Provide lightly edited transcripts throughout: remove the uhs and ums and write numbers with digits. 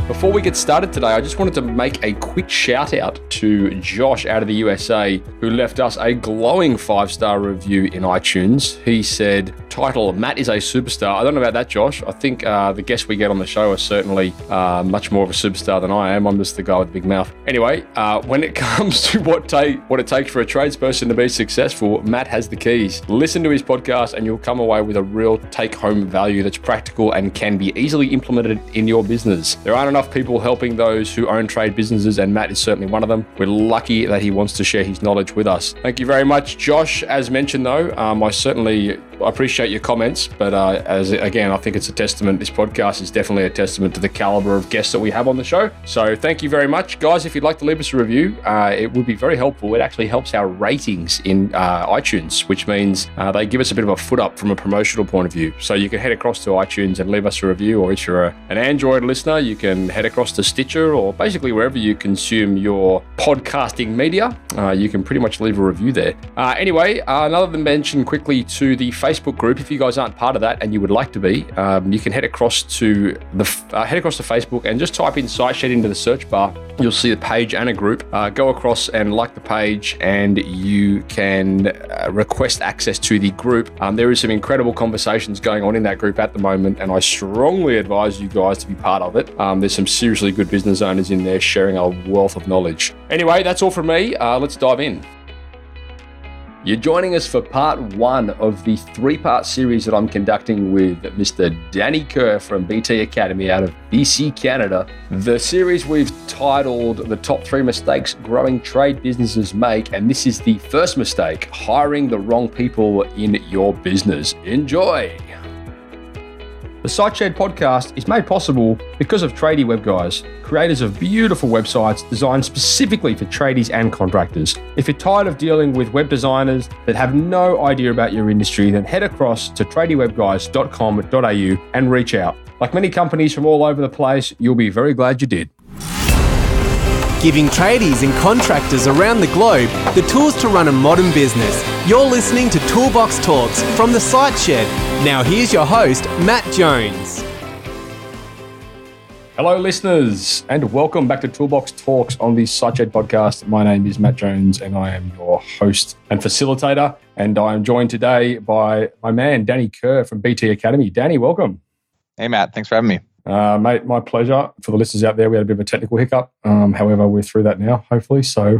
Before we get started today, I just wanted to make a quick shout out to Josh out of the USA, who left us a glowing 5-star review in iTunes. He said, title, Matt is a superstar. I don't know about that, Josh. I think the guests we get on the show are certainly much more of a superstar than I am. I'm just the guy with the big mouth. Anyway, when it comes to what it takes for a tradesperson to be successful, Matt has the keys. Listen to his podcast and you'll come away with a real take-home value that's practical and can be easily implemented in your business. There aren't enough people helping those who own trade businesses, and Matt is certainly one of them. We're lucky that he wants to share his knowledge with us. Thank you very much, Josh. As mentioned, though, I certainly appreciate your comments, but I think it's a testament. This podcast is definitely a testament to the caliber of guests that we have on the show. So thank you very much, guys. If you'd like to leave us a review, it would be very helpful. It actually helps our ratings in iTunes, which means they give us a bit of a foot up from a promotional point of view. So you can head across to iTunes and leave us a review, or if you're an Android listener, you can head across to Stitcher, or basically wherever you consume your podcasting media, you can pretty much leave a review there. Anyway, another mention quickly to the Facebook group. If you guys aren't part of that and you would like to be, you can head across to Facebook and just type in SiteShed into the search bar. You'll see a page and a group. Go across and like the page, and you can request access to the group. There is some incredible conversations going on in that group at the moment, and I strongly advise you guys to be part of it. There's some seriously good business owners in there sharing a wealth of knowledge. Anyway, that's all from me. Let's dive in. You're joining us for part 1 of the 3-part series that I'm conducting with Mr. Danny Kerr from BT Academy out of BC, Canada. The series we've titled The Top 3 Mistakes Growing Trade Businesses Make, and this is the first mistake, hiring the wrong people in your business. Enjoy! The SiteShed podcast is made possible because of Tradie Web Guys, creators of beautiful websites designed specifically for tradies and contractors. If you're tired of dealing with web designers that have no idea about your industry, then head across to tradiewebguys.com.au and reach out. Like many companies from all over the place, you'll be very glad you did. Giving tradies and contractors around the globe the tools to run a modern business. You're listening to Toolbox Talks from the SiteShed. Now here's your host, Matt Jones. Hello, listeners, and welcome back to Toolbox Talks on the SiteShed podcast. My name is Matt Jones, and I am your host and facilitator. And I am joined today by my man, Danny Kerr from BT Academy. Danny, welcome. Hey, Matt. Thanks for having me. Mate, my pleasure. For the listeners out there, we had a bit of a technical hiccup. However, we're through that now, hopefully. So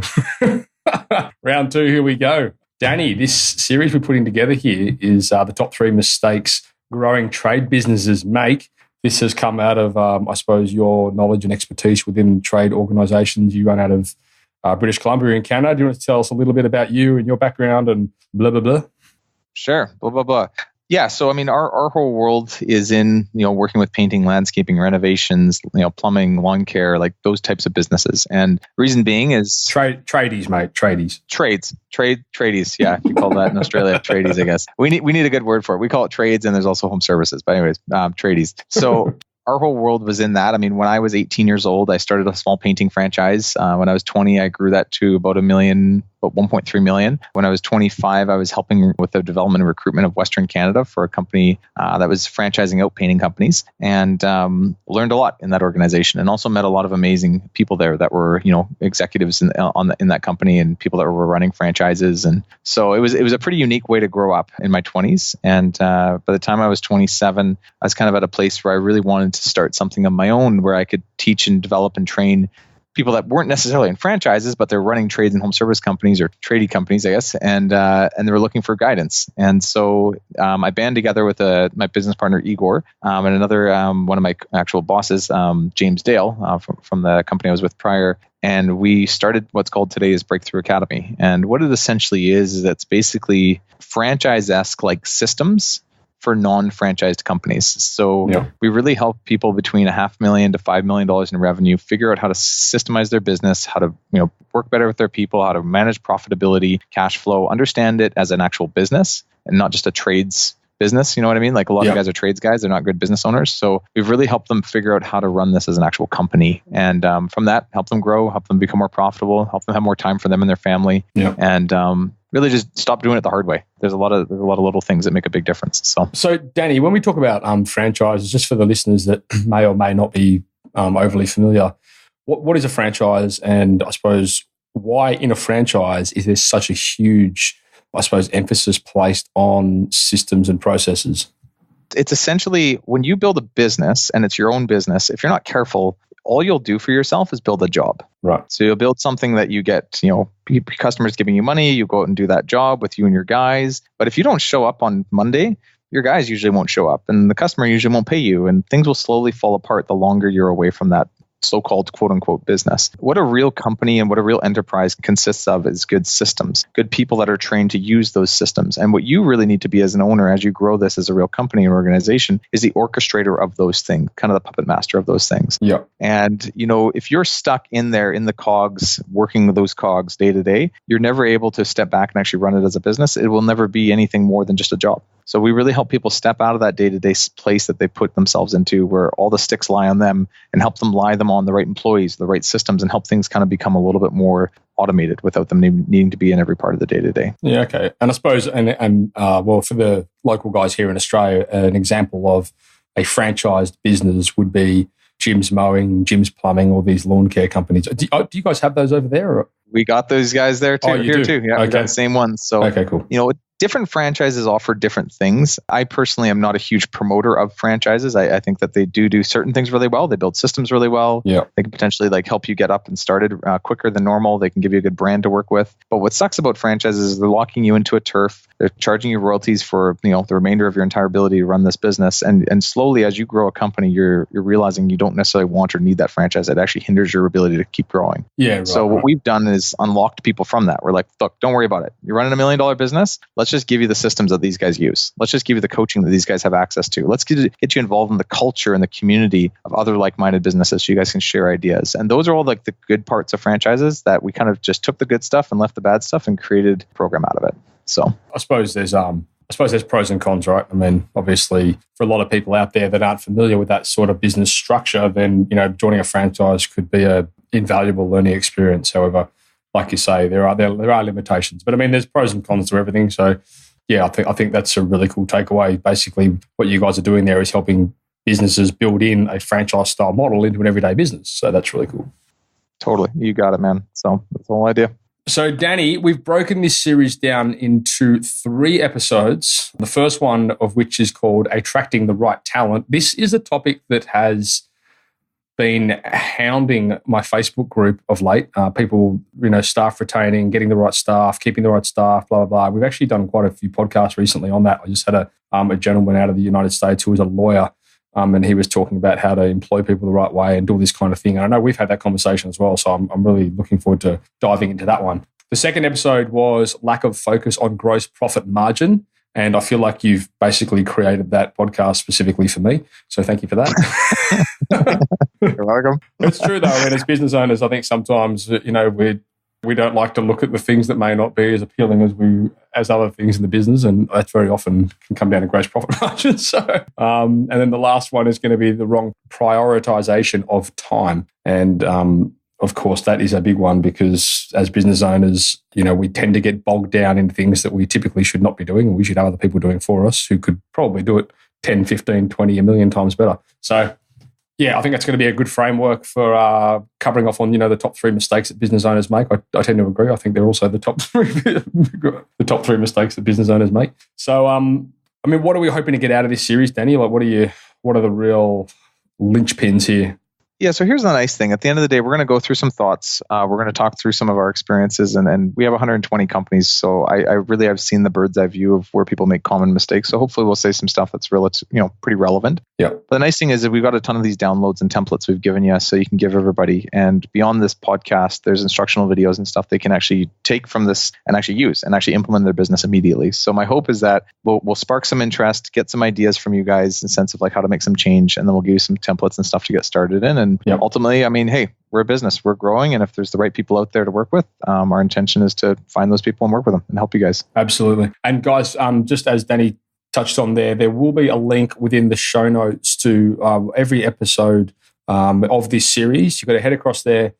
round 2, here we go. Danny, this series we're putting together here is the top 3 mistakes growing trade businesses make. This has come out of, I suppose, your knowledge and expertise within trade organisations. You run out of British Colombia in Canada. Do you want to tell us a little bit about you and your background and blah, blah, blah? Sure. Blah, blah, blah. Yeah. So, I mean, our whole world is in, working with painting, landscaping, renovations, plumbing, lawn care, like those types of businesses. And reason being is... Tradies, mate. Tradies. Tradies. Yeah. You call that in Australia, tradies, I guess. We need a good word for it. We call it trades, and there's also home services. But anyways, tradies. So... Our whole world was in that. I mean, when I was 18 years old, I started a small painting franchise. When I was 20, I grew that to about 1.3 million. When I was 25, I was helping with the development and recruitment of Western Canada for a company that was franchising out painting companies, and learned a lot in that organization, and also met a lot of amazing people there that were, executives in that company and people that were running franchises. And so it was a pretty unique way to grow up in my 20s. And by the time I was 27, I was kind of at a place where I really wanted to start something of my own, where I could teach and develop and train people that weren't necessarily in franchises, but they're running trades and home service companies, or tradie companies, I guess, and they were looking for guidance. And so I banded together with my business partner Igor and another one of my actual bosses, James Dale, from the company I was with prior. And we started what's called today is Breakthrough Academy. And what it essentially is that's basically franchise-esque like systems for non-franchised companies. So we really help people between $500,000 to $5 million in revenue figure out how to systemize their business, how to work better with their people, how to manage profitability, cash flow, understand it as an actual business and not just a trades business. You know what I mean? Like a lot of guys are trades guys. They're not good business owners. So we've really helped them figure out how to run this as an actual company. And from that, help them grow, help them become more profitable, help them have more time for them and their family. And really just stop doing it the hard way. There's a lot of little things that make a big difference. So Danny, when we talk about franchises, just for the listeners that may or may not be overly familiar, what is a franchise? And I suppose why in a franchise is there such a huge, I suppose, emphasis placed on systems and processes? It's essentially when you build a business and it's your own business, if you're not careful, all you'll do for yourself is build a job. Right. So you'll build something that you get, customers giving you money, you go out and do that job with you and your guys. But if you don't show up on Monday, your guys usually won't show up and the customer usually won't pay you, and things will slowly fall apart the longer you're away from that so-called quote unquote business. What a real company and what a real enterprise consists of is good systems, good people that are trained to use those systems. And what you really need to be as an owner, as you grow this as a real company and organization, is the orchestrator of those things, kind of the puppet master of those things. Yeah. And, if you're stuck in there in the cogs, working with those cogs day to day, you're never able to step back and actually run it as a business. It will never be anything more than just a job. So we really help people step out of that day-to-day place that they put themselves into where all the sticks lie on them and help them lie them on the right employees, the right systems, and help things kind of become a little bit more automated without them needing to be in every part of the day-to-day. Yeah, okay. And I suppose, well, for the local guys here in Australia, an example of a franchised business would be Jim's Mowing, Jim's Plumbing, all these lawn care companies. Do you guys have those over there? Or? We got those guys there too. Here too. Yeah, okay. We got the same ones. So, okay, cool. Different franchises offer different things. I personally am not a huge promoter of franchises. I think that they do certain things really well. They build systems really well. Yeah. They can potentially help you get up and started quicker than normal. They can give you a good brand to work with. But what sucks about franchises is they're locking you into a turf. They're charging you royalties for the remainder of your entire ability to run this business. And slowly, as you grow a company, you're realizing you don't necessarily want or need that franchise. It actually hinders your ability to keep growing. Yeah. Right, so what we've done is unlocked people from that. We're like, look, don't worry about it. You're running $1 million business. Let's just give you the systems that these guys use. Let's just give you the coaching that these guys have access to. Let's get you involved in the culture and the community of other like-minded businesses so you guys can share ideas. And those are all the good parts of franchises that we kind of just took the good stuff and left the bad stuff and created a program out of it. So I suppose there's pros and cons, right? I mean, obviously, for a lot of people out there that aren't familiar with that sort of business structure, then joining a franchise could be a invaluable learning experience. However, like you say, there are limitations. But I mean, there's pros and cons to everything. So yeah, I think that's a really cool takeaway. Basically, what you guys are doing there is helping businesses build in a franchise style model into an everyday business. So that's really cool. Totally. You got it, man. So that's the whole idea. So, Danny, we've broken this series down into 3 episodes, the first one of which is called Attracting the Right Talent. This is a topic that has been hounding my Facebook group of late. People, staff retaining, getting the right staff, keeping the right staff, blah, blah, blah. We've actually done quite a few podcasts recently on that. I just had a gentleman out of the United States who was a lawyer, and he was talking about how to employ people the right way and do this kind of thing. And I know we've had that conversation as well, so I'm really looking forward to diving into that one. The second episode was lack of focus on gross profit margin. And I feel like you've basically created that podcast specifically for me. So thank you for that. You're welcome. It's true, though. I mean, as business owners, I think sometimes, we don't like to look at the things that may not be as appealing as other things in the business. And that very often can come down to gross profit margin. So, and then the last one is going to be the wrong prioritization of time. And, of course, that is a big one because as business owners, we tend to get bogged down in things that we typically should not be doing and we should have other people doing for us who could probably do it 10, 15, 20, a million times better. So, yeah, I think that's going to be a good framework for covering off on, the top 3 mistakes that business owners make. I tend to agree. I think they're also the top 3 mistakes that business owners make. So, what are we hoping to get out of this series, Danny? Like, what are the real linchpins here? Yeah, so here's the nice thing. At the end of the day, we're going to go through some thoughts. We're going to talk through some of our experiences, and we have 120 companies, so I really have seen the bird's eye view of where people make common mistakes. So hopefully we'll say some stuff that's pretty relevant. Yeah. But the nice thing is that we've got a ton of these downloads and templates we've given you, so you can give everybody. And beyond this podcast, there's instructional videos and stuff they can actually take from this and actually use and actually implement in their business immediately. So my hope is that we'll spark some interest, get some ideas from you guys in the sense of how to make some change, and then we'll give you some templates and stuff to get started in. And ultimately, hey, we're a business, we're growing, and if there's the right people out there to work with, our intention is to find those people and work with them and help you guys. Absolutely. And guys, just as Danny touched on there will be a link within the show notes to every episode of this series. You've got to head across there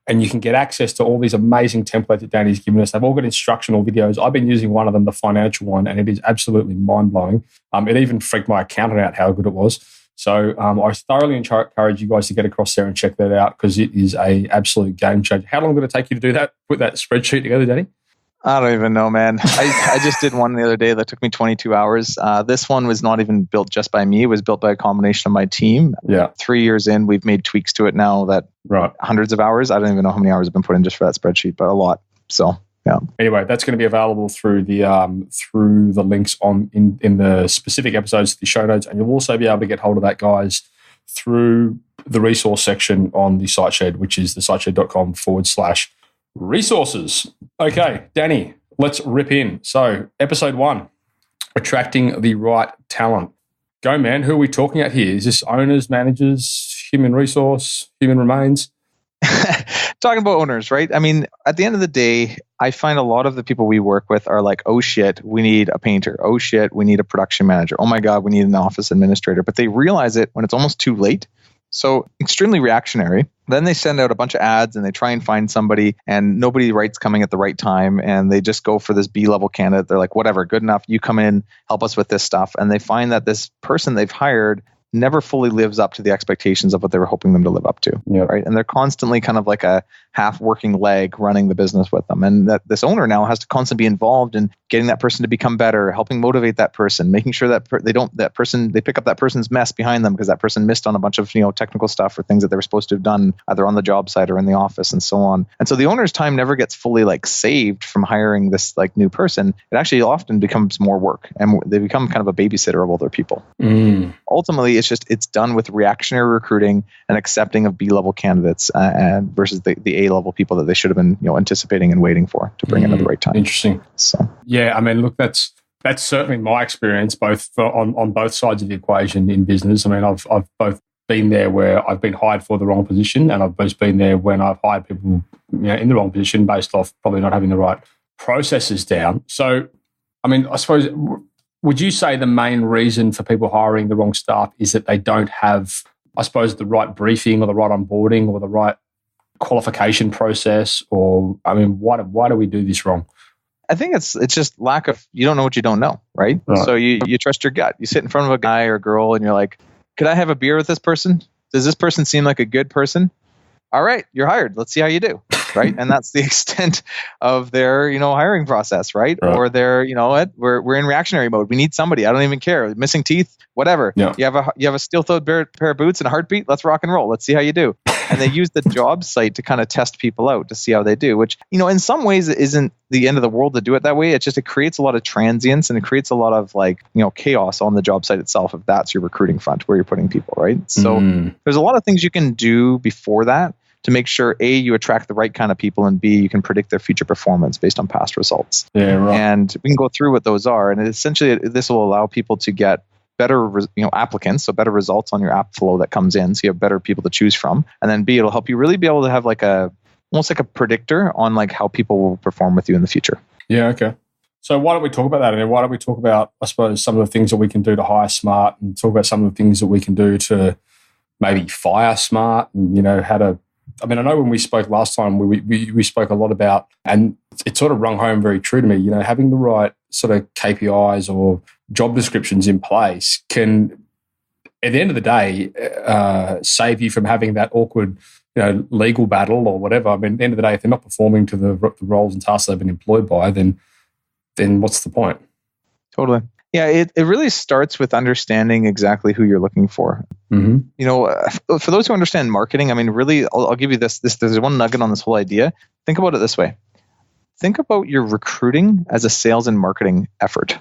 and you can get access to all these amazing templates that Danny's given us. They've all got instructional videos. I've been using one of them, the financial one, and it is absolutely mind-blowing. It even freaked my accountant out how good it was. So I thoroughly encourage you guys to get across there and check that out because it is a absolute game changer. How long did it take you to do that? Put that spreadsheet together, Danny? I don't even know, man. I just did one the other day that took me 22 hours. This one was not even built just by me. It was built by a combination of my team. Yeah. 3 years in, we've made tweaks to it now that hundreds of hours. I don't even know how many hours have been put in just for that spreadsheet, but a lot. So, yeah. Anyway, that's going to be available through the links in the specific episodes, the show notes, and you'll also be able to get hold of that, guys, through the resource section on the site shed, which is thesiteshed.com/resources. Okay, Danny, let's rip in. So, episode 1, attracting the right talent. Go, man. Who are we talking at here? Is this owners, managers, human resource, human remains? Talking about owners, right? I mean, at the end of the day, I find a lot of the people we work with are like, oh shit, we need a painter. Oh shit, we need a production manager. Oh my God, we need an office administrator. But they realize it when it's almost too late. So extremely reactionary. Then they send out a bunch of ads and they try and find somebody and nobody writes coming at the right time. And they just go for this B-level candidate. They're like, whatever, good enough. You come in, help us with this stuff. And they find that this person they've hired never fully lives up to the expectations of what they were hoping them to live up to. Yep. Right. And they're constantly kind of like a half working leg running the business with them. And that this owner now has to constantly be involved in getting that person to become better, helping motivate that person, making sure that they pick up that person's mess behind them because that person missed on a bunch of, technical stuff or things that they were supposed to have done either on the job site or in the office and so on. And so the owner's time never gets fully like saved from hiring this like new person. It actually often becomes more work and they become kind of a babysitter of other people. Ultimately, it's done with reactionary recruiting and accepting of B-level candidates and versus the A-level people that they should have been anticipating and waiting for to bring in at the right time. Interesting. So yeah, I mean, look, that's certainly my experience, both on both sides of the equation in business. I mean, I've both been there where I've been hired for the wrong position, and I've both been there when I've hired people in the wrong position based off probably not having the right processes down. So, I mean, I suppose. Would you say the main reason for people hiring the wrong staff is that they don't have, I suppose, the right briefing or the right onboarding or the right qualification process? Or, I mean, why do we do this wrong? I think it's just lack of, you don't know what you don't know, right? So you trust your gut. You sit in front of a guy or girl and you're like, could I have a beer with this person? Does this person seem like a good person? All right, you're hired. Let's see how you do. Right. And that's the extent of their, hiring process. Right. Or they're, we're in reactionary mode. We need somebody. I don't even care. Missing teeth, whatever. Yeah. You have a steel-toed pair of boots and a heartbeat. Let's rock and roll. Let's see how you do. And they use the job site to kind of test people out to see how they do, which, in some ways it isn't the end of the world to do it that way. It's just, it creates a lot of transience and it creates a lot of chaos on the job site itself if that's your recruiting front where you're putting people. Right. So there's a lot of things you can do before that to make sure, A, you attract the right kind of people, and B, you can predict their future performance based on past results. Yeah, right. And we can go through what those are. And essentially, this will allow people to get better applicants, so better results on your app flow that comes in, so you have better people to choose from. And then B, it'll help you really be able to have almost like a predictor on like how people will perform with you in the future. Yeah, okay. So why don't we talk about that? And why don't we talk about, I suppose, some of the things that we can do to hire smart and talk about some of the things that we can do to maybe fire smart and, how to, I mean, I know when we spoke last time, we spoke a lot about, and it sort of rung home very true to me, having the right sort of KPIs or job descriptions in place can, at the end of the day, save you from having that awkward, legal battle or whatever. I mean, at the end of the day, if they're not performing to the roles and tasks they've been employed by, then what's the point? Totally. Yeah, it really starts with understanding exactly who you're looking for. Mm-hmm. For those who understand marketing, I mean, really, I'll give you this. There's one nugget on this whole idea. Think about it this way. Think about your recruiting as a sales and marketing effort.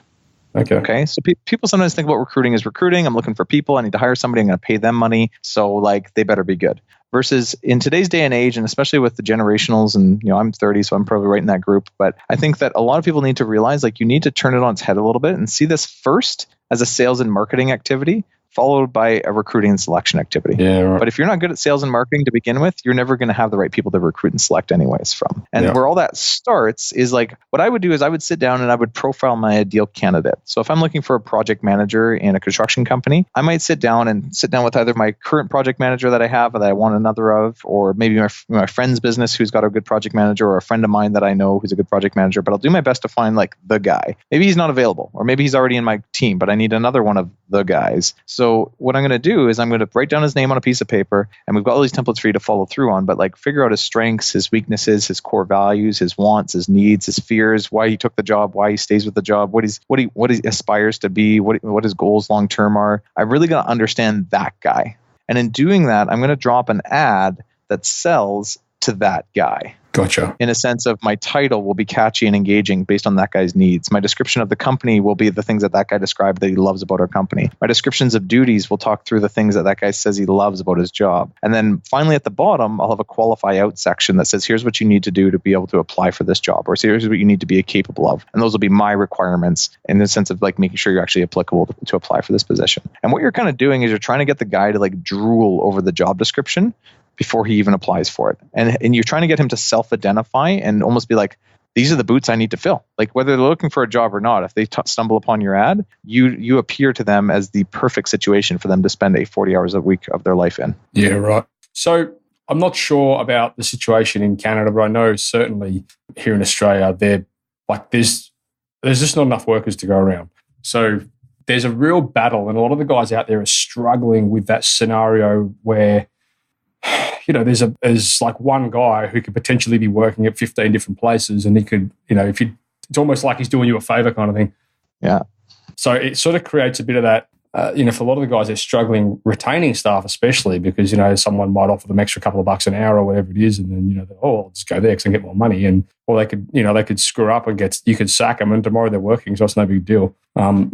Okay. So people sometimes think about recruiting as recruiting. I'm looking for people. I need to hire somebody. I'm going to pay them money. So they better be good. Versus in today's day and age, and especially with the generationals, and I'm 30, so I'm probably right in that group. But I think that a lot of people need to realize you need to turn it on its head a little bit and see this first as a sales and marketing activity, followed by a recruiting and selection activity. Yeah, right. But if you're not good at sales and marketing to begin with, you're never going to have the right people to recruit and select anyways from. And where all that starts is what I would do is I would sit down and I would profile my ideal candidate. So if I'm looking for a project manager in a construction company, I might sit down with either my current project manager that I have that I want another of, or maybe my friend's business who's got a good project manager, or a friend of mine that I know who's a good project manager. But I'll do my best to find the guy. Maybe he's not available, or maybe he's already in my team, but I need another one of the guys. So So what I'm going to do is I'm going to write down his name on a piece of paper, and we've got all these templates for you to follow through on, but like figure out his strengths, his weaknesses, his core values, his wants, his needs, his fears, why he took the job, why he stays with the job, what he aspires to be, what his goals long term are. I'm really going to understand that guy. And in doing that, I'm going to drop an ad that sells to that guy. Gotcha. In a sense of my title will be catchy and engaging based on that guy's needs. My description of the company will be the things that guy described that he loves about our company. My descriptions of duties will talk through the things that guy says he loves about his job. And then finally at the bottom, I'll have a qualify out section that says, here's what you need to do to be able to apply for this job, or here's what you need to be capable of. And those will be my requirements in the sense of like making sure you're actually applicable to apply for this position. And what you're kind of doing is you're trying to get the guy to like drool over the job description before he even applies for it. And you're trying to get him to self-identify and almost be like, these are the boots I need to fill. Like whether they're looking for a job or not, if they stumble upon your ad, you appear to them as the perfect situation for them to spend 40 hours a week of their life in. Yeah, right. So I'm not sure about the situation in Canada, but I know certainly here in Australia, there's just not enough workers to go around. So there's a real battle, and a lot of the guys out there are struggling with that scenario where, you know, there's like one guy who could potentially be working at 15 different places, and he could, you know, it's almost like he's doing you a favor kind of thing. Yeah. So it sort of creates a bit of that, you know, for a lot of the guys, they're struggling retaining staff, especially because, you know, someone might offer them extra couple of bucks an hour or whatever it is. And then, you know, I'll just go there because I can get more money. Or they could screw up and you could sack them, and tomorrow they're working. So it's no big deal. What's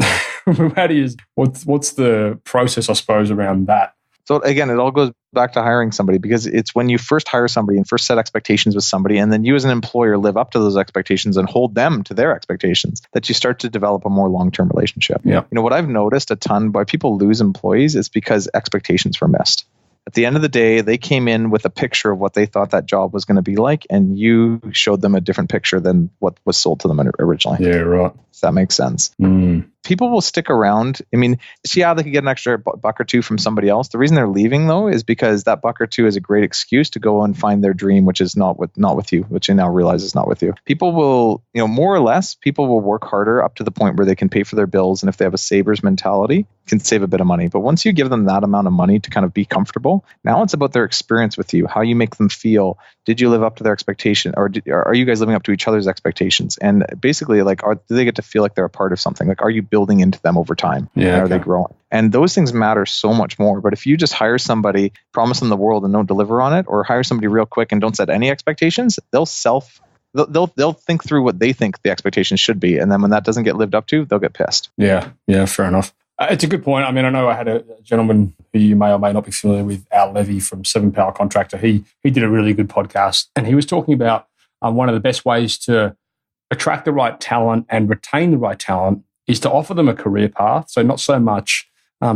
the process, I suppose, around that? So again, it all goes back to hiring somebody, because it's when you first hire somebody and first set expectations with somebody, and then you as an employer live up to those expectations and hold them to their expectations, that you start to develop a more long-term relationship. Yeah. You know, what I've noticed a ton why people lose employees is because expectations were missed. At the end of the day, they came in with a picture of what they thought that job was going to be like, and you showed them a different picture than what was sold to them originally. Yeah, right. If that makes sense. People will stick around. I mean, yeah, they could get an extra buck or two from somebody else. The reason they're leaving, though, is because that buck or two is a great excuse to go and find their dream, which is not with you, which you now realize is not with you. People will, you know, more or less, people will work harder up to the point where they can pay for their bills, and if they have a saver's mentality, can save a bit of money. But once you give them that amount of money to kind of be comfortable, now it's about their experience with you, how you make them feel. Did you live up to their expectation, or are you guys living up to each other's expectations? And basically, like, do they get to feel like they're a part of something? Like, are you building into them over time? Yeah. Are they growing? And those things matter so much more. But if you just hire somebody, promise them the world and don't deliver on it, or hire somebody real quick and don't set any expectations, they'll think through what they think the expectations should be. And then when that doesn't get lived up to, they'll get pissed. Yeah, fair enough. It's a good point. I mean, I know I had a gentleman who you may or may not be familiar with, Al Levy from 7 Power Contractor. He did a really good podcast, and he was talking about one of the best ways to attract the right talent and retain the right talent is to offer them a career path. So not so much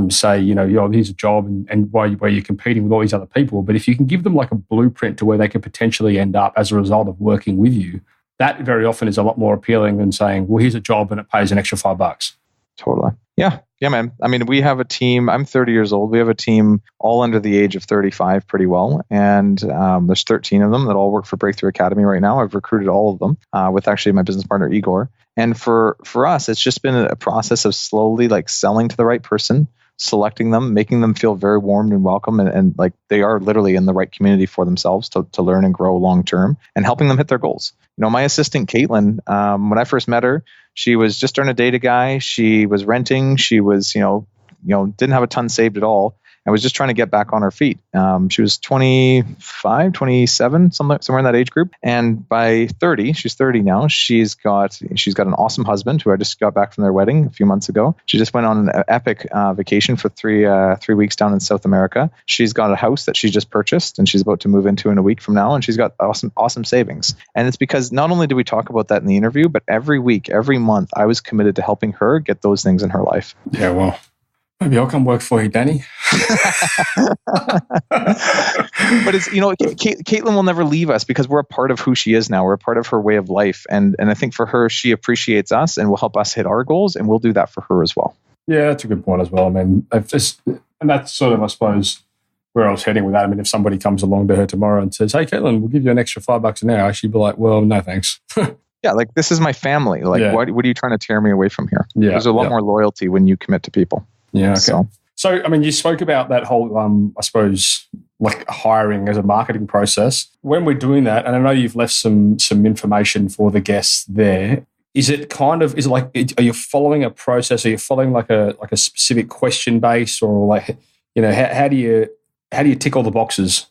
say, you know, here's a job and where you're competing with all these other people, but if you can give them like a blueprint to where they could potentially end up as a result of working with you, that very often is a lot more appealing than saying, well, here's a job and it pays an extra $5. Totally. Yeah, man. I mean, we have a team. I'm 30 years old. We have a team all under the age of 35 pretty well. And there's 13 of them that all work for Breakthrough Academy right now. I've recruited all of them with actually my business partner, Igor. And for us, it's just been a process of slowly like selling to the right person, selecting them, making them feel very warm and welcome, and like they are literally in the right community for themselves to learn and grow long term, and helping them hit their goals. You know, my assistant Caitlin, when I first met her, she was just starting to date a guy. She was renting. She was, didn't have a ton saved at all. I was just trying to get back on her feet. She was 25, 27, somewhere in that age group. And by 30, she's 30 now, she's got an awesome husband who I just got back from their wedding a few months ago. She just went on an epic vacation for three weeks down in South America. She's got a house that she just purchased and she's about to move into in a week from now. And she's got awesome savings. And it's because not only did we talk about that in the interview, but every week, every month, I was committed to helping her get those things in her life. Yeah, well, maybe I'll come work for you, Danny. But it's, Caitlin will never leave us because we're a part of who she is now. We're a part of her way of life. And I think for her, she appreciates us and will help us hit our goals, and we'll do that for her as well. Yeah, that's a good point as well. I mean, and that's sort of, I suppose, where I was heading with that. I mean, if somebody comes along to her tomorrow and says, hey, Caitlin, we'll give you an extra $5 an hour, she'd be like, well, no, thanks. Yeah, like this is my family. Like, what are you trying to tear me away from here? Yeah, There's a lot more loyalty when you commit to people. Yeah, okay. So, I mean, you spoke about that whole, I suppose, like hiring as a marketing process. When we're doing that, and I know you've left some information for the guests there, is it like, are you following a process? Are you following like a specific question base, or like, how do you tick all the boxes?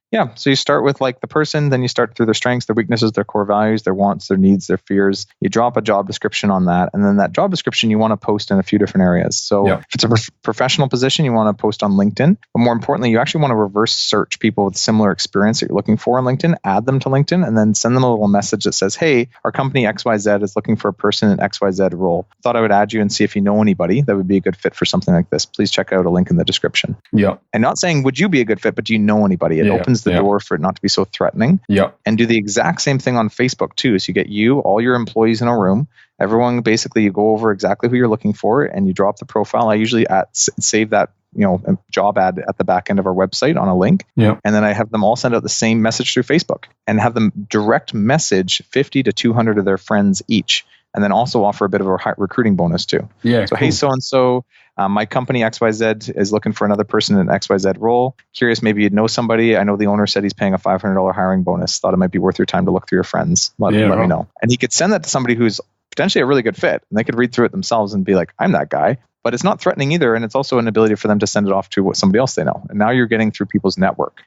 Yeah. So you start with like the person, then you start through their strengths, their weaknesses, their core values, their wants, their needs, their fears. You drop a job description on that. And then that job description you want to post in a few different areas. So if it's a professional position, you want to post on LinkedIn. But more importantly, you actually want to reverse search people with similar experience that you're looking for on LinkedIn, add them to LinkedIn, and then send them a little message that says, hey, our company XYZ is looking for a person in XYZ role. Thought I would add you and see if you know anybody that would be a good fit for something like this. Please check out a link in the description. Yeah. And not saying, would you be a good fit, but do you know anybody? It opens the door for it not to be so threatening. Yeah. And do the exact same thing on Facebook too. So you get all your employees in a room. Everyone, basically, you go over exactly who you're looking for and you drop the profile. I usually save that job ad at the back end of our website on a link. Yeah. And then I have them all send out the same message through Facebook and have them direct message 50 to 200 of their friends each. And then also offer a bit of a recruiting bonus too. Yeah. So, hey, so-and-so, my company XYZ is looking for another person in an XYZ role. Curious, maybe you'd know somebody. I know the owner said he's paying a $500 hiring bonus. Thought it might be worth your time to look through your friends. Let me know. And he could send that to somebody who's potentially a really good fit. And they could read through it themselves and be like, I'm that guy. But it's not threatening either. And it's also an ability for them to send it off to somebody else they know. And now you're getting through people's network.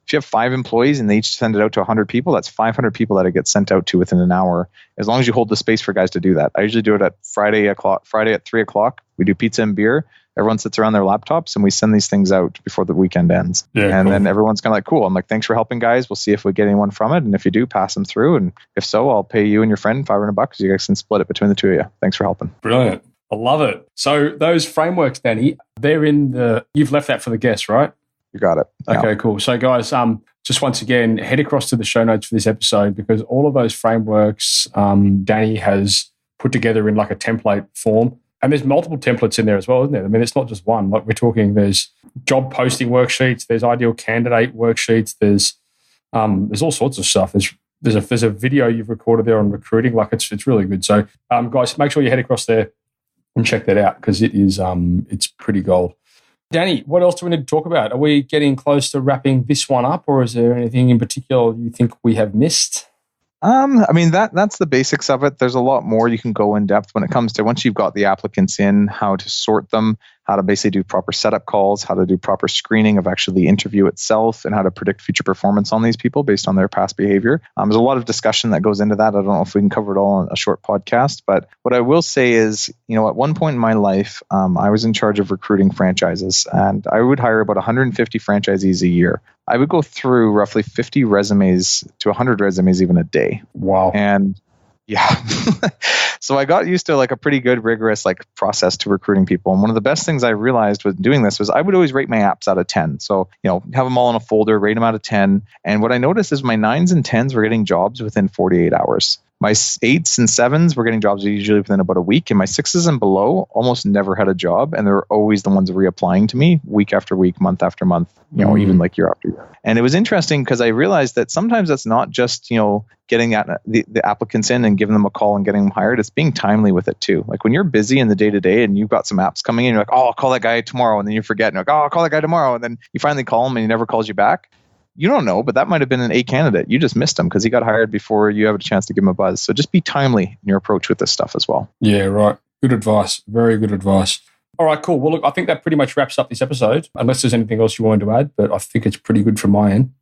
If you have 5 employees and they each send it out to 100 people, that's 500 people that it gets sent out to within an hour, as long as you hold the space for guys to do that. I usually do it at Friday at 3 o'clock. We do pizza and beer. Everyone sits around their laptops and we send these things out before the weekend ends. Yeah, and then everyone's kind of like, cool. I'm like, thanks for helping, guys. We'll see if we get anyone from it. And if you do, pass them through. And if so, I'll pay you and your friend $500. You guys can split it between the two of you. Thanks for helping. Brilliant. I love it. So those frameworks, Danny, you've left that for the guests, right? You got it. Okay, cool. So guys, just once again, head across to the show notes for this episode because all of those frameworks Danny has put together in like a template form. And there's multiple templates in there as well, isn't there? I mean, it's not just one. Like we're talking, there's job posting worksheets, there's ideal candidate worksheets, there's all sorts of stuff. There's a video you've recorded there on recruiting. Like it's really good. So guys, make sure you head across there and check that out because it's pretty gold. Danny, what else do we need to talk about? Are we getting close to wrapping this one up, or is there anything in particular you think we have missed? I mean, that's the basics of it. There's a lot more you can go in depth when it comes to once you've got the applicants in, how to sort them, how to basically do proper setup calls, how to do proper screening of actually the interview itself, and how to predict future performance on these people based on their past behavior. There's a lot of discussion that goes into that. I don't know if we can cover it all in a short podcast, but what I will say is, at one point in my life, I was in charge of recruiting franchises, and I would hire about 150 franchisees a year. I would go through roughly 50 resumes to 100 resumes even a day. Wow. And yeah. So I got used to like a pretty good rigorous process to recruiting people. And one of the best things I realized with doing this was I would always rate my apps out of 10. So, have them all in a folder, rate them out of 10. And what I noticed is my 9s and 10s were getting jobs within 48 hours. My 8s and 7s were getting jobs usually within about a week, and my 6s and below almost never had a job, and they were always the ones reapplying to me week after week, month after month, even like year after year. And it was interesting because I realized that sometimes that's not just, getting the applicants in and giving them a call and getting them hired. It's being timely with it too. Like when you're busy in the day-to-day and you've got some apps coming in, you're like, oh, I'll call that guy tomorrow, and then you forget, and you're like, oh, I'll call that guy tomorrow, and then you finally call him and he never calls you back. You don't know, but that might have been an A candidate. You just missed him because he got hired before you have a chance to give him a buzz. So just be timely in your approach with this stuff as well. Yeah, right. Good advice. Very good advice. All right, cool. Well, look, I think that pretty much wraps up this episode, unless there's anything else you wanted to add, but I think it's pretty good from my end.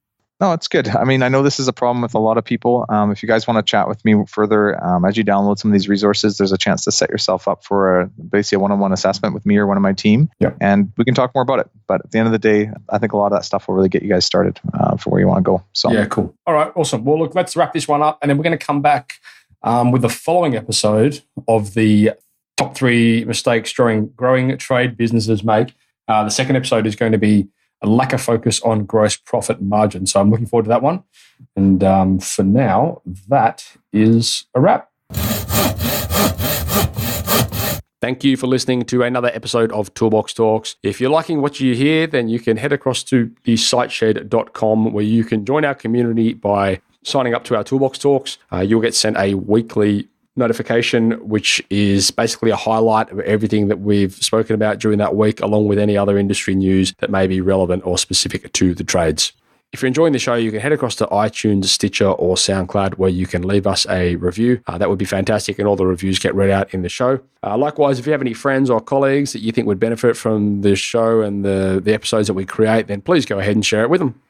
No, it's good. I mean, I know this is a problem with a lot of people. If you guys want to chat with me further, as you download some of these resources, there's a chance to set yourself up for basically a one-on-one assessment with me or one of my team. Yeah. And we can talk more about it. But at the end of the day, I think a lot of that stuff will really get you guys started for where you want to go. So yeah, cool. All right, awesome. Well, look, let's wrap this one up, and then we're going to come back with the following episode of the top 3 mistakes growing trade businesses make. The second episode is going to be a lack of focus on gross profit margin. So I'm looking forward to that one. And for now, that is a wrap. Thank you for listening to another episode of Toolbox Talks. If you're liking what you hear, then you can head across to the siteshed.com where you can join our community by signing up to our Toolbox Talks. You'll get sent a weekly notification, which is basically a highlight of everything that we've spoken about during that week, along with any other industry news that may be relevant or specific to the trades. If you're enjoying the show, you can head across to iTunes, Stitcher, or SoundCloud, where you can leave us a review. That would be fantastic, and all the reviews get read out in the show. Likewise, if you have any friends or colleagues that you think would benefit from the show and the episodes that we create, then please go ahead and share it with them.